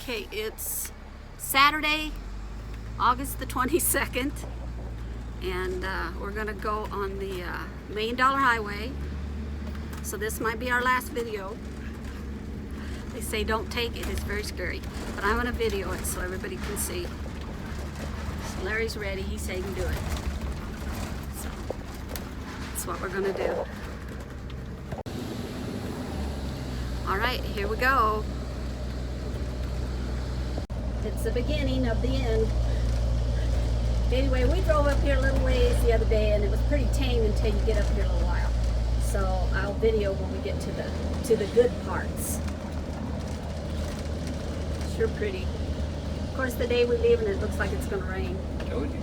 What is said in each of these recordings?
Okay, it's Saturday, August the 22nd, and we're gonna go on the main Dollar Highway. So this might be our last video. They say don't take it, it's very scary. But I'm gonna video it so everybody can see. So Larry's ready, he said he can do it. So that's what we're gonna do. All right, here we go. It's the beginning of the end. Anyway, we drove up here a little ways the other day and it was pretty tame until you get up here a little while. So I'll video when we get to the good parts. Sure pretty. Of course the day we leave and it looks like it's gonna rain. Told you.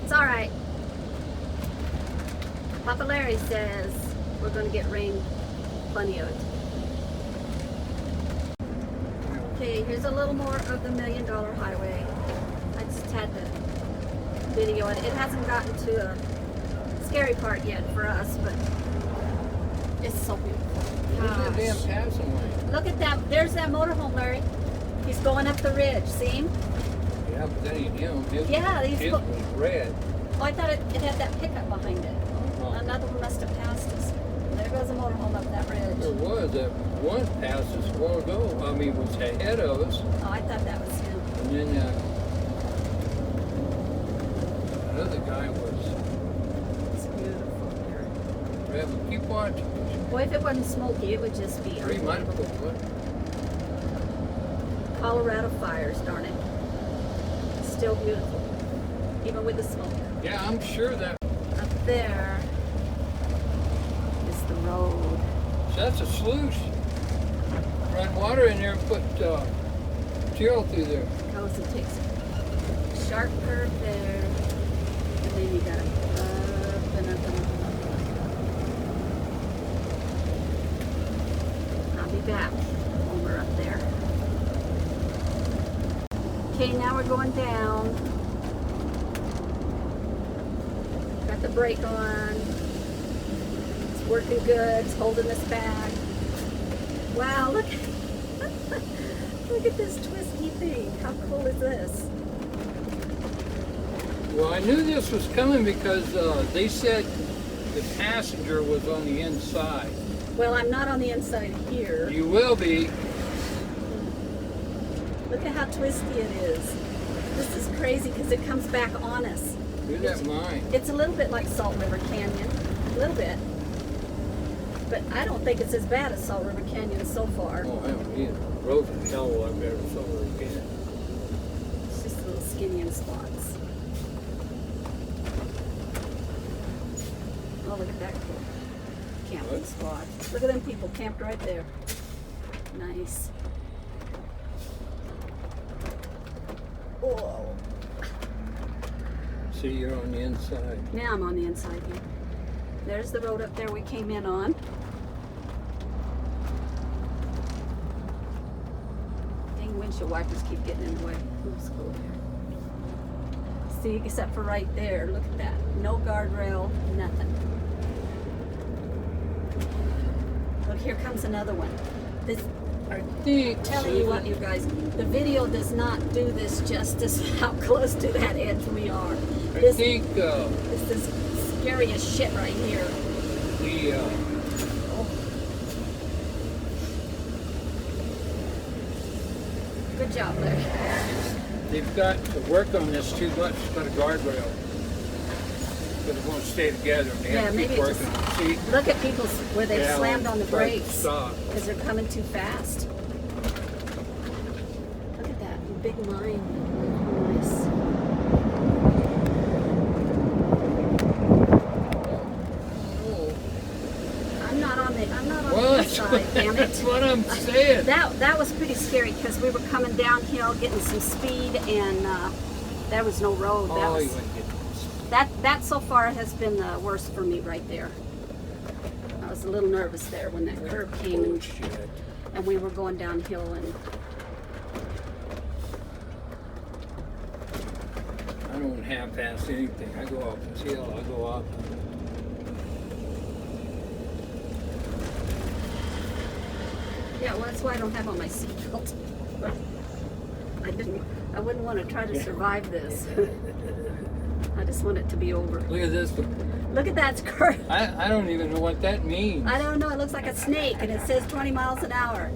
It's all right. Papa Larry says we're gonna get rain, plenty of it. Okay, here's a little more of the $1 Million Highway. I just had to video it. It hasn't gotten to a scary part yet for us, but it's so beautiful. Where's that damn passing lane? Look at that. There's that motorhome, Larry. He's going up the ridge. See him? Yeah, but that ain't him. His was red. Oh, I thought it had that pickup behind it. Another one must have passed us. There goes a motorhome up that ridge. There was. That one passed us a while ago. I mean, was ahead of us. Oh, I thought that was him. And then another guy was. It's beautiful here. Yeah, but keep watching. Boy, if it wasn't smoky, it would just be 3 miles per foot. Colorado fires, darn it. It's still beautiful, even with the smoke. Yeah, I'm sure that. Up there is the road. So that's a sluice. Run water in there and put gel through there. Goes and takes a sharp curve there, and then you got up and up and up and up. I'll be back when we're up there. Okay, now we're going down. Got the brake on. It's working good. It's holding us back. Wow, look. Look at this twisty thing. How cool is this? Well, I knew this was coming because they said the passenger was on the inside. Well, I'm not on the inside here. You will be. Look at how twisty it is. This is crazy because it comes back on us. Look at mine. It's a little bit like Salt River Canyon. A little bit. But I don't think it's as bad as Salt River Canyon so far. Oh, I don't either. Roads are hell a lot better than Salt River Canyon. It's just a little skinny in spots. Oh, look at that cool camping spot. Look at them people camped right there. Nice. Whoa. See, you're on the inside. Now I'm on the inside here. There's the road up there we came in on. Dang windshield wipers keep getting in the way. Let's go there. See, except for right there. Look at that. No guardrail, nothing. Look, here comes another one. This, I think. telling you what, you guys, the video does not do this justice how close to that edge we are. I think. This is scary as shit right here. Good job, Larry. They've got to work on this too much. It's got a guardrail. But it won't stay together. And they have to keep working. See? Look at people where they slammed on the brakes Stop. because they're coming too fast. Look at that big mine. Nice. I'm not on the side, damn it. That's what I'm saying. That was pretty scary because we were coming downhill, getting some speed, and there was no road. That so far has been the worst for me right there. I was a little nervous there when that curve came and we were going downhill. And I don't half-ass anything. I go off this hill. I go off. yeah, well, that's why I don't have on my seatbelt. I wouldn't want to try to survive this. I just want it to be over. Look at this. Look at that skirt. I don't even know what that means. I don't know. It looks like a snake, and it says 20 miles an hour.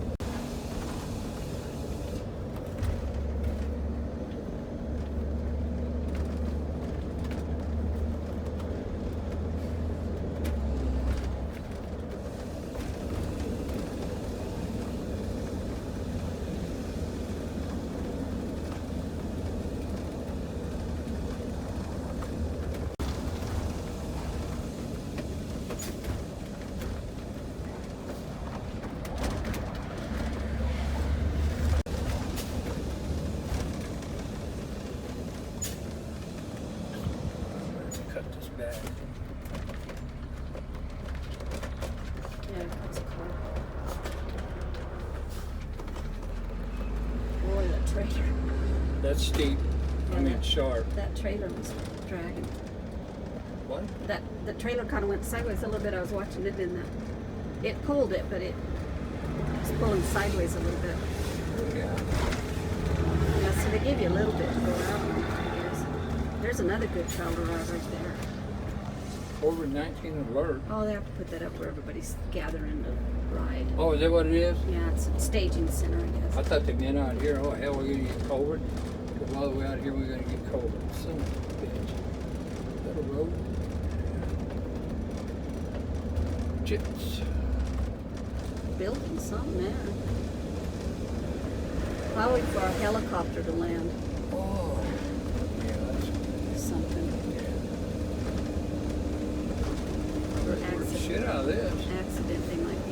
Cut this back. Yeah, that's cool. Boy, that trailer. That's steep. I mean sharp. That trailer was dragging. What? The trailer kind of went sideways a little bit. I was watching it in the. It pulled it, but it was pulling sideways a little bit. Yeah. Yeah, so they give you a little bit to go out on, I guess. There's another good trailer right there. COVID-19 alert. Oh, they have to put that up where everybody's gathering to ride. Oh, is that what it is? Yeah, it's a staging center, I guess. I thought they meant out here, oh hell, we're gonna get COVID. Because all the way out here, we're gonna get COVID. Son of a bitch. Is that a road? Jits. Building something there. Why wait for a helicopter to land? Oh. Yeah, that's Something. Or the accident. shit out of this. Accident, they might be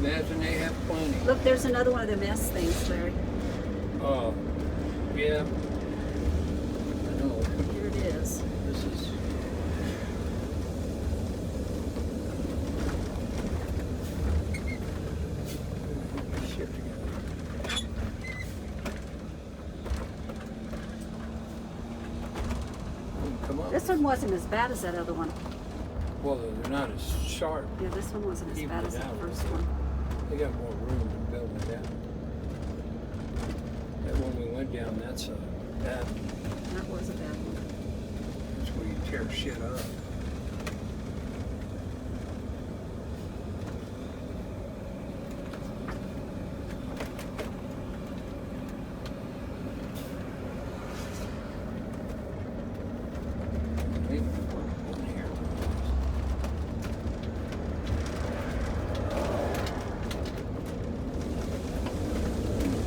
there. Imagine they have plenty. Look, there's another one of them S things, Larry. Oh. Yeah. I know. Here it is. This is. Shit together. Come on. This one wasn't as bad as that other one. Well, they're not as sharp. Yeah, this one wasn't as Even bad as it that out. first one. They got more room to build it out. That one we went down, that's a bad. That was a bad one. That's where you tear shit up. Maybe one here.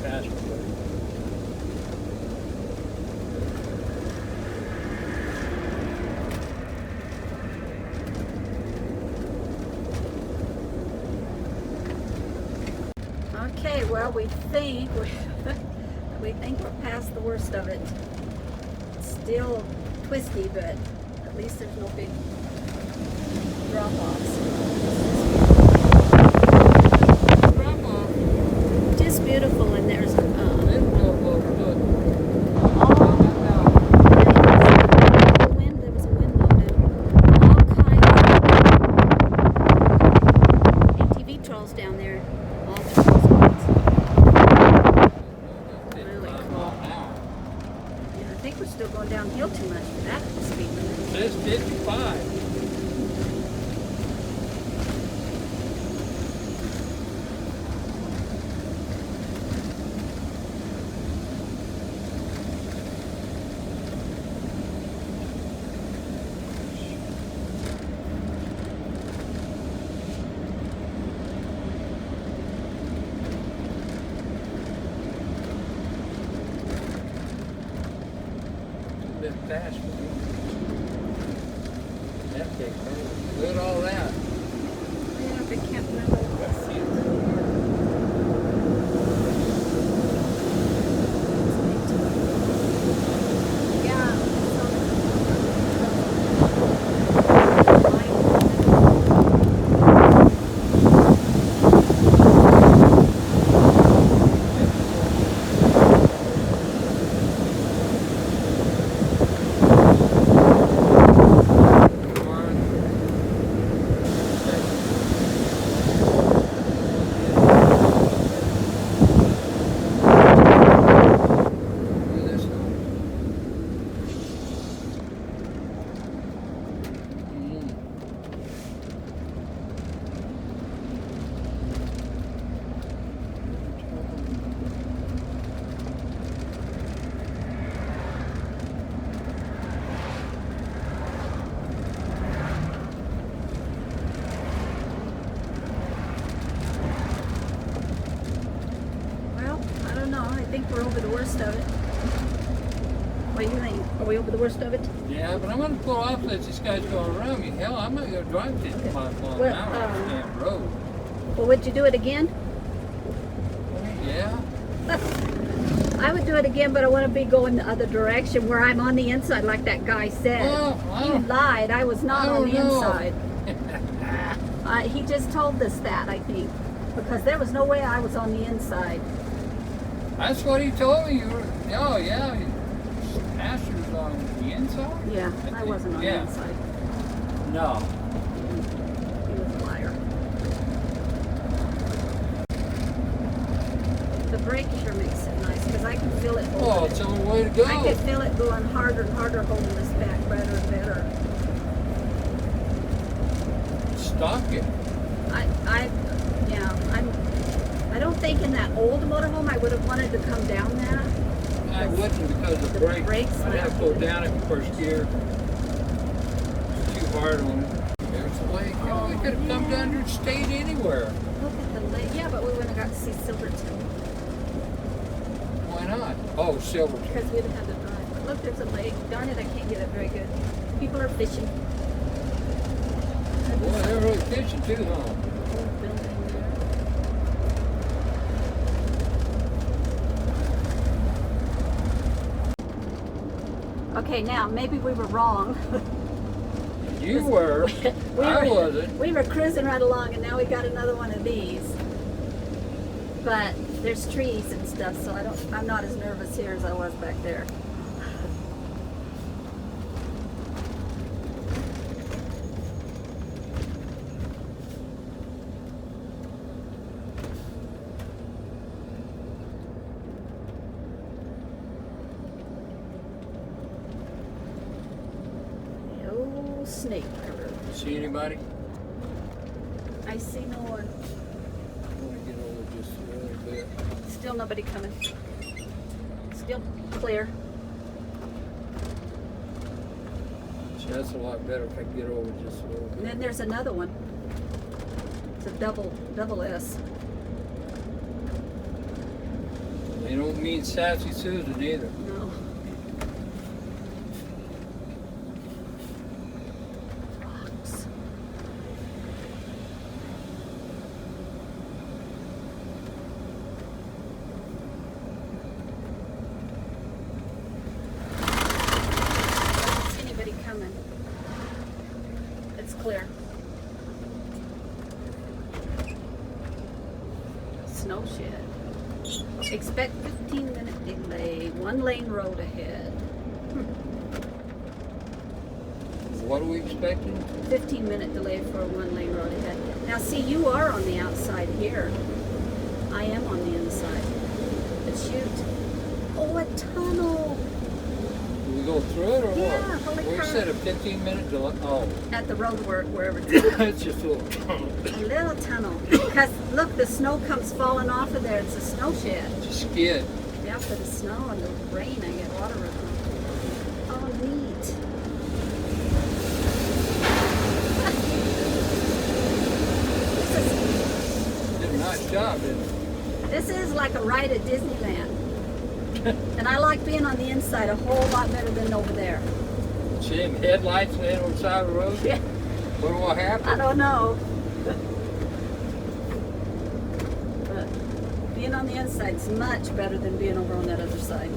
Faster, buddy. Okay, well, we think we think we're past the worst of it. It's still twisty, but at least there's no big drop-offs. Drop-off, just beautiful, and there's wind. There was a wind blowing. All kinds of ATV trolls down there. All different spots. Really cool. Yeah, I think we're still going downhill too much for that speed limit. This 55. A bit fast for me. That takes over. Look at all that. Yeah, they can't remember this. we're over the worst of it. What do you think? Are we over the worst of it? Yeah, but I'm going to pull off as this guy's going around me. Hell, I'm not going to drive 50 miles an hour on the damn road. Well, would you do it again? Yeah. I would do it again, but I want to be going the other direction where I'm on the inside, like that guy said. Well, He lied. I was not on the know. inside. He just told us that, I think, because there was no way I was on the inside. That's what he told me. You were, oh, yeah. Pastor was on the inside? Yeah, I wasn't on the inside. No. He was a liar. The brake sure makes it nice because I can feel it. Oh, it's the only way to go. I could feel it going harder and harder, holding this back better and better. Stop it. I don't think in that old motorhome I would have wanted to come down that. I wouldn't because of the brakes. I'd have to go down it in first gear. It's too hard on it. There's the lake. We could have come down here and stayed anywhere. Look at the lake. Yeah, but we wouldn't have got to see Silverton. Why not? Oh, Silverton. Because we'd have had to drive. But look, there's a lake. Darn it, I can't get it very good. People are fishing. Boy, they're really fishing too, huh? Old building there. Okay, now maybe we were wrong. You were. I wasn't. We were cruising right along, and now we got another one of these. But there's trees and stuff, so I'm not as nervous here as I was back there. Snake river. See anybody? I see no one. I want to get over just a little bit. Still nobody coming. Still clear. See, that's a lot better if I can get over just a little bit. And then there's another one. It's a double S. They don't mean Sassy Susan either. No. Clear. Snow shed. Expect 15-minute delay. 1 lane road ahead. What are we expecting? 15-minute delay for a 1 lane road ahead. Now see, you are on the outside here. I am on the inside. But shoot. Oh, a tunnel. Do we go through it or Yeah, what? holy We crap. said a 15-minute delay. Oh. At the road work, wherever it's It's just a little tunnel. a little tunnel. Because look, the snow comes falling off of there. It's a snow shed. It's a skid. Yeah, for the snow and the rain, I get water running. Oh, neat. Did a nice job, didn't it? This is like a ride at Disneyland. And I like being on the inside a whole lot better than over there. See them headlights laying on the side of the road? Yeah, Wonder what I happened? don't know. But being on the inside is much better than being over on that other side.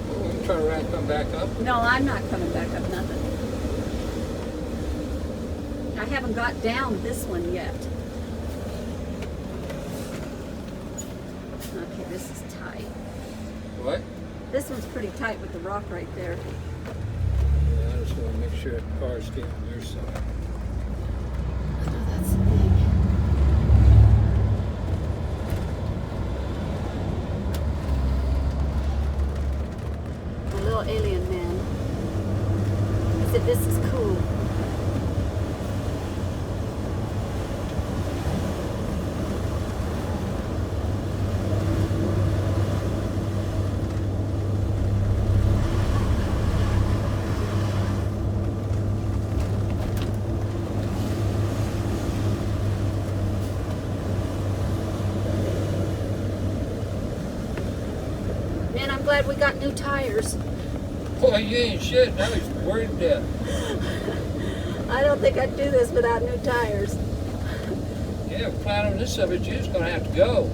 Oh, we can turn around and come back up. No, I'm not coming back up nothing. I haven't got down this one yet. Okay, this is tight. What? This one's pretty tight with the rock right there. Yeah, I just want to make sure the cars stay on their side. Oh, that's the thing. A little alien man. I said, this is cool. glad we got new tires. Boy, you ain't shit. I was worried to death. I don't think I'd do this without new tires. Yeah, flat on this of it, you're just going to have to go.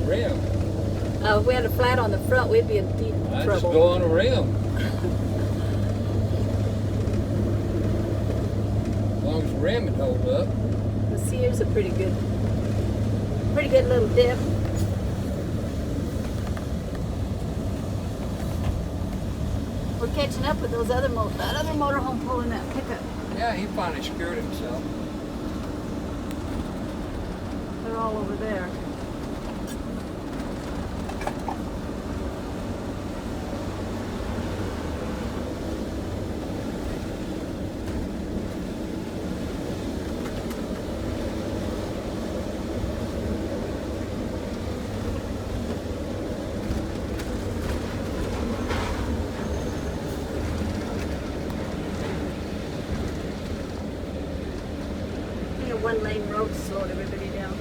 Rim. If we had a flat on the front, we'd be in deep I trouble. just go on a rim. As long as the rim would hold up. Let's see, here's a pretty good little dip. We're catching up with those other that other motorhome pulling that pickup. Yeah, he finally scared himself. They're all over there. One lane road slowed everybody down.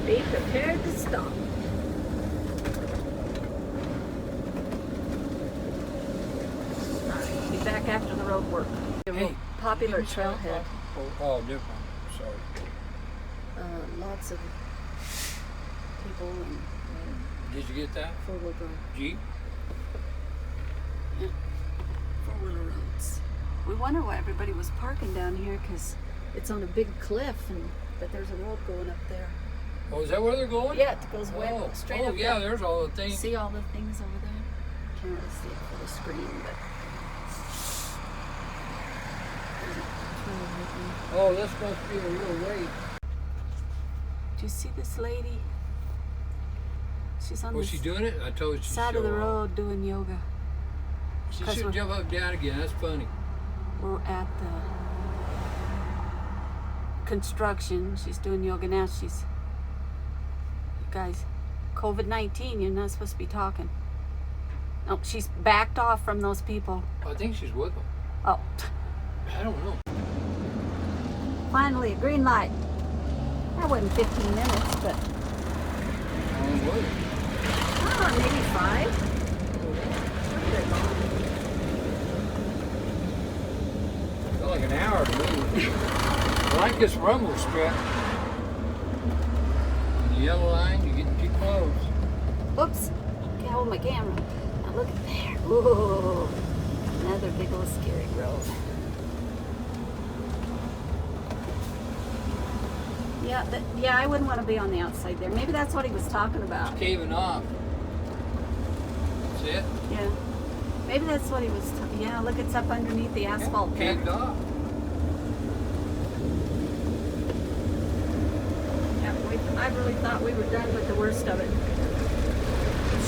Be prepared to stop. Alright, be back after the road work. Hey, Popular give me some trailhead. Oh, different. Sorry. Lots of people and Did you get that? four-wheel drive. Jeep? Yeah, four-wheeler roads. We wonder why everybody was parking down here because it's on a big cliff, but there's a road going up there. Oh, is that where they're going? Yeah, it goes way straight up. yeah, there. there's all the things. See all the things over there? Can't really see it for the screen, but. Oh, this must be a real wait. Do you see this lady? She's on Was the she doing it? I told you she'd side of the show off. road doing yoga. She 'Cause should jump up and down again. That's funny. We're at the construction. She's doing yoga now. You guys, COVID-19, you're not supposed to be talking. No, she's backed off from those people. I think she's with them. Oh, I don't know. finally, a green light. That wasn't 15 minutes, but How long was it? maybe 5. Felt like an hour to me. I like this rumble strip. The yellow line, you're getting too close. Oops, can't hold my camera. Now look at there. Ooh, another big old scary road. Yeah, I wouldn't want to be on the outside there. Maybe that's what he was talking about. Caving off. That's it? Yeah. Maybe that's what he was talking. Yeah, look, it's up underneath the asphalt Yeah, there. caved off. Yeah, I really thought we were done with the worst of it.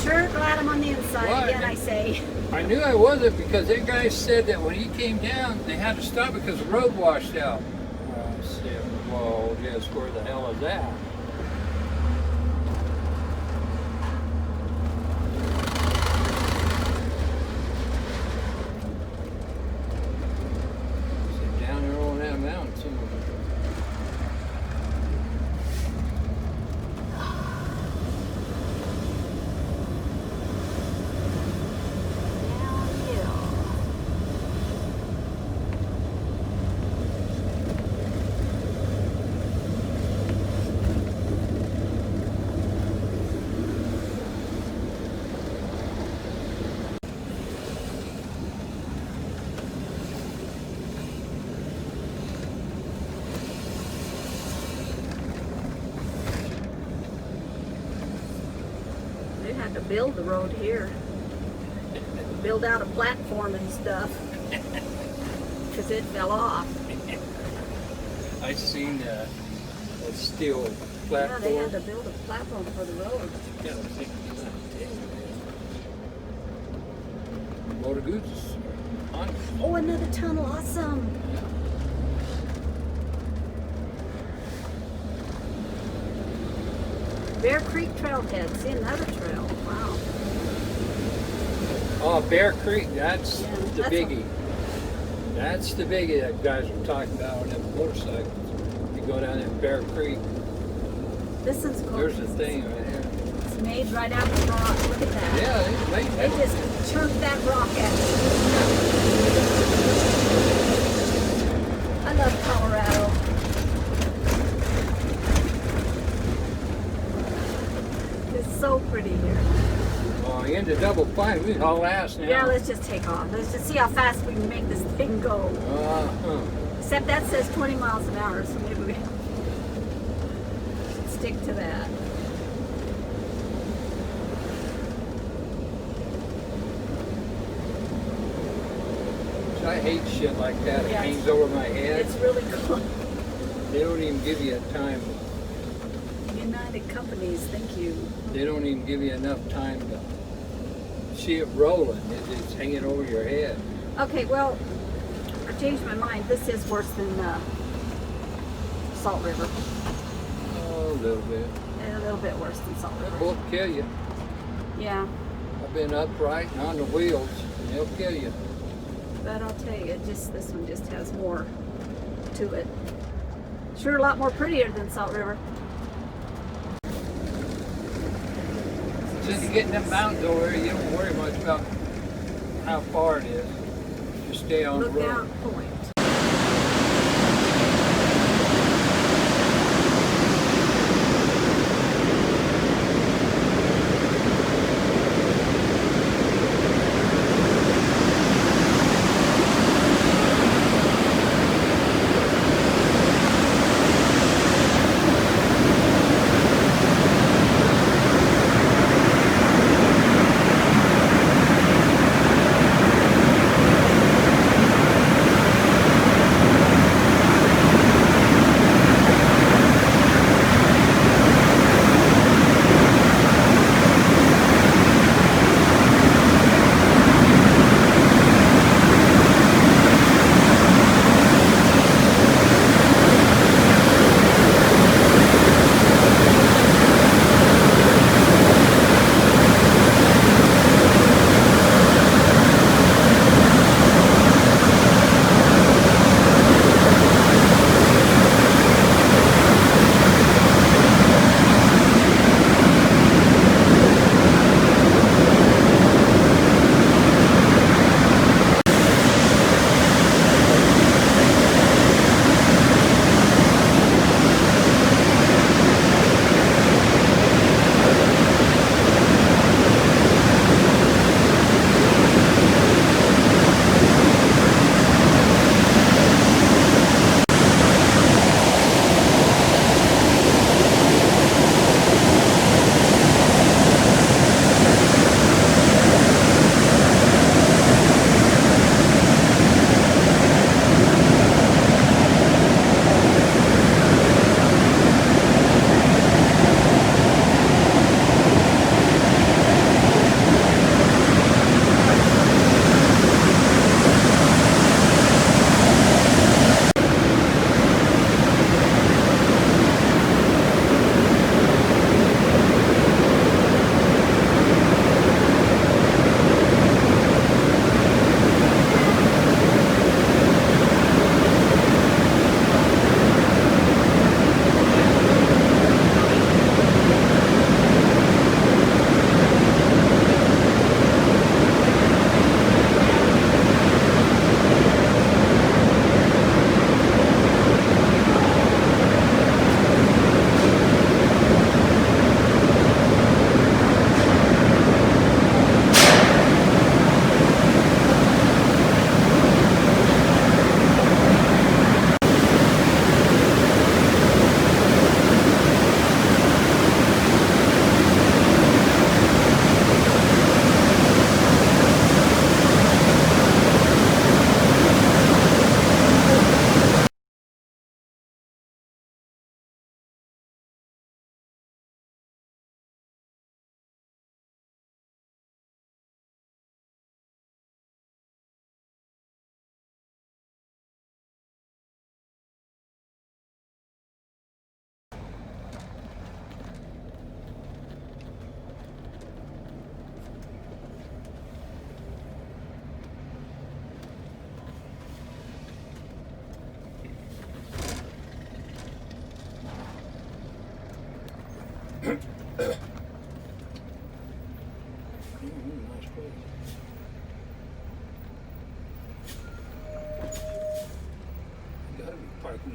Sure glad I'm on the inside Well, again, I say. I knew I wasn't because that guy said that when he came down, they had to stop because the road washed out. I said, whoa, just where the hell is that? I said, down there on that mountain somewhere. Downhill. They had to build the road here. Build out a platform and stuff. Because it fell off. I seen a steel Yeah, platform. they had to build a platform for the road. Yeah, I was thinking, Motor Goods on. Oh, another tunnel, awesome. Bear Creek Trailhead, see another trail, wow. Oh, Bear Creek, that's Yeah, the that's biggie. That's the biggie that guys were talking about on them motorcycles. You go down there Bear Creek. This one's There's gorgeous. the thing right here. It's made right out of the rock. Look at that. Yeah, they They just chunked that rock at me. I love Colorado. It's so pretty here. Oh, you into double fine. We can haul ass now. Yeah, let's just take off. Let's just see how fast we can make this thing go. Except that says 20 miles an hour, so maybe we should stick to that. I hate shit like that. It Yeah, hangs over my head. It's really cool. They don't even give you a time. United Companies, thank you. They don't even give you enough time to see it rolling. It's hanging over your head. Okay, well, I changed my mind. This is worse than Salt River. Oh, a little bit. A little bit worse than Salt They'll River. both kill you. Yeah, I've been upright and on the wheels, and they'll kill you. but I'll tell you, this one just has more to it. Sure, a lot more prettier than Salt River. Since you get in them mountains over there, you don't worry much about how far it is. Just stay on the road. Lookout Point.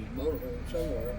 a motorhome somewhere.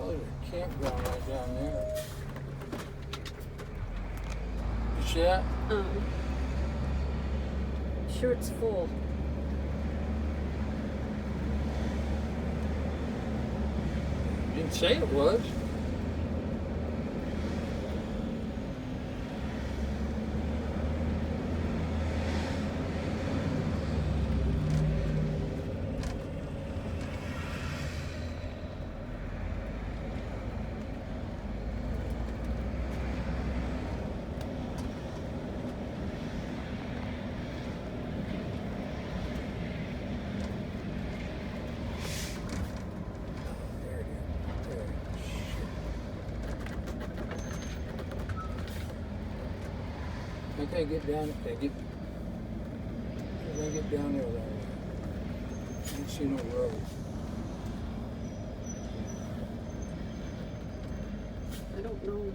Oh, there's a campground right down there. You see that? Sure it's full. Didn't say it was. I can't get down. I can't get down there that way. I don't see no road. I don't know.